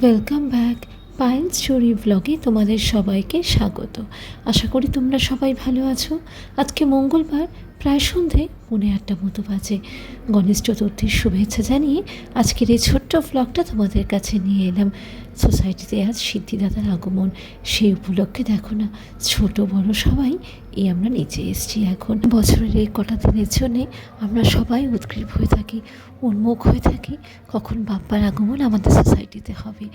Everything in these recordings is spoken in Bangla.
ওয়েলকাম ব্যাক পায়েল স্টোরি ব্লগে তোমাদের সবাইকে স্বাগত। আশা করি তোমরা সবাই ভালো আছো। আজকে মঙ্গলবার প্রায় সন্ধে 8:30 মতো বাজে। গণেশ চতুর্থীর শুভেচ্ছা জানিয়ে আজকের এই ছোট্ট ব্লগটা তোমাদের কাছে নিয়ে এলাম। সোসাইটিতে আজ সিদ্ধিদাতার আগমন, সেই উপলক্ষে দেখো না ছোট বড় সবাই আমরা নিচে এসেছি। এখন বছরের এই কটা দিনের জন্যে আমরা সবাই উদ্গ্রীব হয়ে থাকি, উন্মুখ হয়ে থাকি কখন বাপ্পার আগমন আমাদের সোসাইটিতে হবে।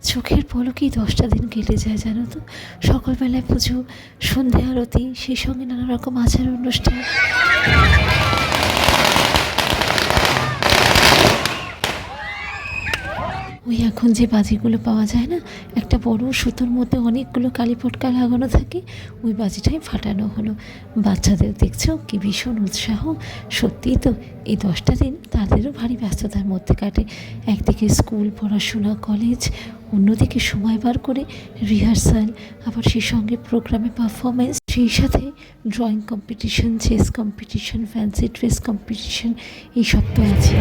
চোখের পলকেই 10টা দিন কেটে যায় জানো তো। সকালবেলায় পুজো, সন্ধে আরতি, সেই সঙ্গে নানা রকম আচার অনুষ্ঠান। ওই এখন যে বাজিগুলো পাওয়া যায় না, একটা বড় সুতোর মধ্যে অনেকগুলো কালীপটকা লাগানো থাকে, ওই বাজিটাই ফাটানো হলো। বাচ্চাদের দেখছো কি ভীষণ উৎসাহ। সত্যিই তো এই 10টা দিন তাদেরও ভারী ব্যস্ততার মধ্যে কাটে। একদিকে স্কুল, পড়াশোনা, কলেজ, অন্যদিকে সময় বার করে রিহার্সাল, আবার সেই সঙ্গে প্রোগ্রামে পারফরমেন্স, সেই সাথে drawing competition, chess competition, fancy dress competition, এইসব তো আছে।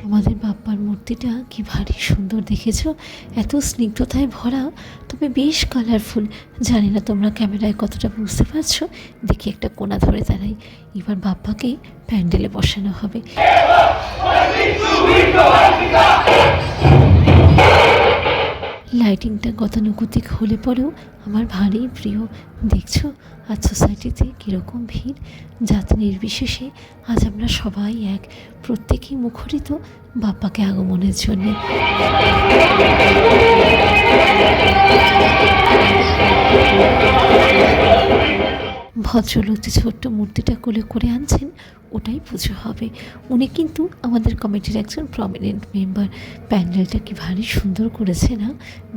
আমাদের বাপ্পার মূর্তিটা কি ভারী সুন্দর দেখেছো, এত স্নিগ্ধতায় ভরা, তবে বেশ কালারফুল। জানি না তোমরা ক্যামেরায় কতটা বুঝতে পারছো। দেখি একটা কোণা ধরে দাঁড়াই। এবার বাপ্পাকে প্যান্ডেলে বসানো হবে। লাইটিংটা গতানুগতিক হলে পরেও আমার ভারী প্রিয়। দেখছো আজ সোসাইটিতে কীরকম ভিড়, জাতি নির্বিশেষে আজ আমরা সবাই এক, প্রত্যেকেই মুখরিত বাপ্পাকে আগমনের জন্যে। ভদ্রলোক যে ছোট্ট মূর্তিটা কোলে করে আনছেন, ওটাই পুজো হবে। উনি কিন্তু আমাদের কমিটির একজন প্রমিনেন্ট মেম্বার। প্যান্ডেলটা কি ভারী সুন্দর করেছে না,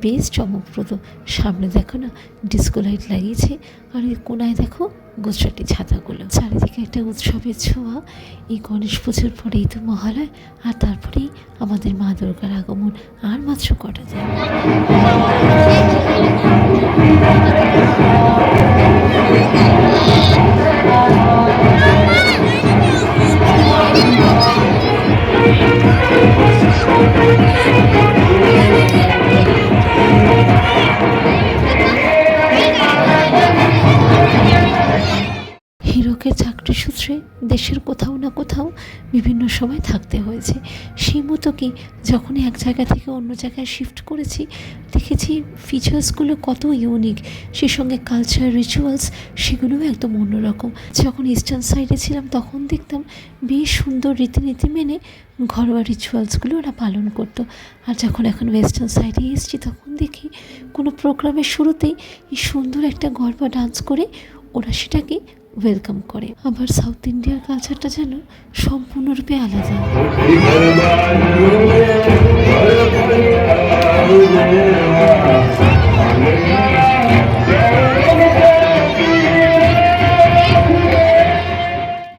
বেশ চমকপ্রদ। সামনে দেখো না ডিস্কো লাইট লাগিয়েছে, আর এই কোনায় দেখো গুজরাটি ছাতাগুলো। চারিদিকে একটা উৎসবের ছোঁয়া। এই গণেশ পুজোর পরেই তো মহালয়, আর তারপরেই আমাদের মা দুর্গার আগমন। আর মাত্র কটা দিন। হীরকের চাকরি সূত্রে দেশের কোথাও না কোথাও বিভিন্ন সময় থাকতে হয়েছে। সেই মতো কি যখনই এক জায়গা থেকে অন্য জায়গায় শিফট করেছি, দেখেছি ফিচার্সগুলো কত ইউনিক, সেই সঙ্গে কালচার, রিচুয়ালস, সেগুলোও একদম অন্যরকম। যখন ইস্টার্ন সাইডে ছিলাম তখন দেখতাম বেশ সুন্দর রীতিনীতি মেনে ঘরোয়া রিচুয়ালসগুলো ওরা পালন করতো। আর যখন এখন ওয়েস্টার্ন সাইডে এসেছি তখন দেখি কোনো প্রোগ্রামের শুরুতেই এই সুন্দর একটা গরবা ডান্স করে ওরা সেটাকে ওয়েলকাম করে। আবার সাউথ ইন্ডিয়ার কালচারটা যেন সম্পূর্ণরূপে আলাদা।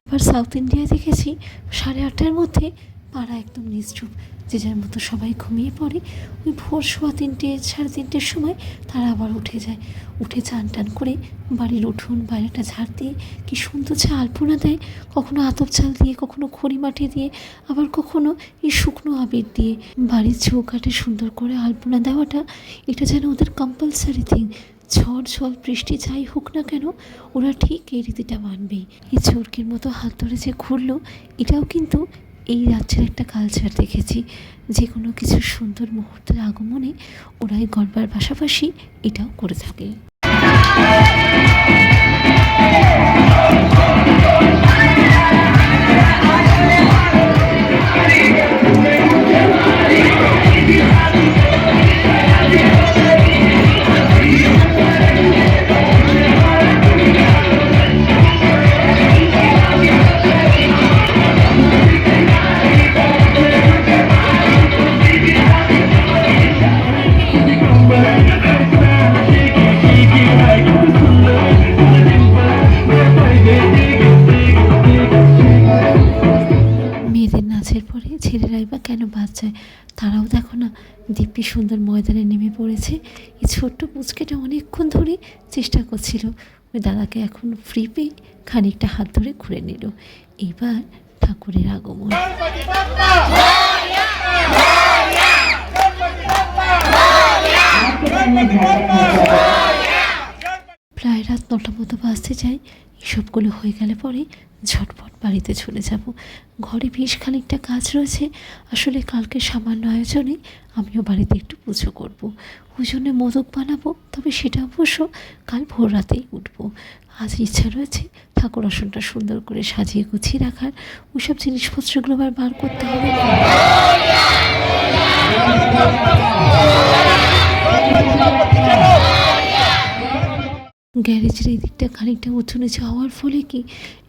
আবার সাউথ ইন্ডিয়ায় দেখেছি 8:30টার মধ্যে পাড়া একদম নিশ্চুপ, যে যার মতো সবাই ঘুমিয়ে পড়ে। ওই ভোর 3:15, 3:30টার সময় তারা আবার উঠে যায়। উঠে চান টান করে বাড়ির উঠোন বাইরেটা ঝাড় দিয়ে কি সুন্দর আলপনা দেয়, কখনো আতপ চাল দিয়ে, কখনো খড়ি মাটি দিয়ে, আবার কখনো এই শুকনো আবির দিয়ে। বাড়ির চৌকাঠে সুন্দর করে আলপনা দেওয়াটা এটা যেন ওদের কম্পালসারি থিং। ঝড় জল বৃষ্টি যাই হোক না কেন, ওরা ঠিক এই রীতিটা মানবেই। এই চোরকির মতো হাত ধরে যে ঘুরলো, এটাও কিন্তু এই রাজ্যের একটা কালচার দেখেছি। যে কোনো কিছু সুন্দর মুহূর্তের আগমনে ওরা এই গর্বার পাশাপাশি এটাও করে থাকে। ছেলেরাই বা কেন বাদ যায়, তারাও দেখো না দিব্যি সুন্দর ময়দানে নেমে পড়েছে। এই ছোট্ট পুচকেটা অনেকক্ষণ ধরে চেষ্টা করছিল ওই দাদাকে এখন ফ্রি পেয়ে খানিকটা হাত ধরে ঘুরে নিল। এবার ঠাকুরের আগমন। প্রায় রাত 9টা মতো বাজতে যায়। এসবগুলো হয়ে গেলে পরে ঝটপট বাড়িতে চলে যাব। ঘরে বেশ খানিকটা কাজ রয়েছে। আসলে কালকে সামান্য আয়োজনে আমিও বাড়িতে একটু পুজো করব। ওই জন্যে মোদক বানাবো, তবে সেটা অবশ্য কাল ভোর রাতেই উঠবো। আজ ইচ্ছা রয়েছে ঠাকুর আসনটা সুন্দর করে সাজিয়ে গুছিয়ে রাখার। ওইসব জিনিসপত্রগুলো আবার বার করতে হবে। গ্যারেজের এই দিকটা খানিকটা উঁচু নিচু হওয়ার ফলে কি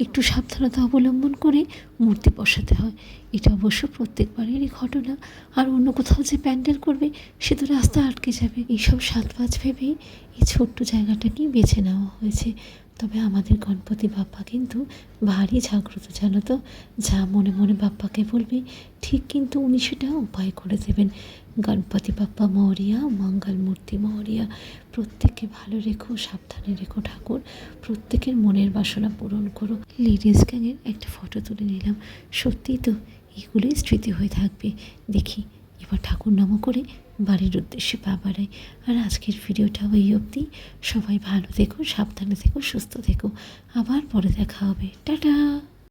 একটু সাবধানতা অবলম্বন করে মূর্তি বসাতে হয়। এটা অবশ্য প্রত্যেকবারেরই ঘটনা। আর অন্য কোথাও যে প্যান্ডেল করবে সে তো রাস্তা আটকে যাবে। এইসব সাজবাজ ভেবেই এই ছোট্ট জায়গাটাকেই বেছে নেওয়া হয়েছে। তবে আমাদের গণপতি বাপ্পা কিন্তু ভারী জাগ্রত, জানো তো। যা মনে মনে বাপ্পাকে বলবে ঠিক কিন্তু উনি সেটা উপায় করে দেবেন। গণপতি বাপ্পা মৌরিয়া, মঙ্গল মূর্তি মৌরিয়া। প্রত্যেককে ভালো রেখো, সাবধানে রেখো ঠাকুর। প্রত্যেকের মনের বাসনা পূরণ করো। লেডিস গ্যাংয়ের একটা ফটো তুলে নিলাম। সত্যিই তো এগুলোই স্মৃতি হয়ে থাকবে। দেখি এবার ঠাকুর নাম করে বাড়ির উদ্দেশ্যে পা বাড়াই। আর আজকের ভিডিওটাও এই অবধি। সবাই ভালো থেকো, সাবধানে থেকো, সুস্থ থেকো। আবার পরে দেখা হবে। টাটা।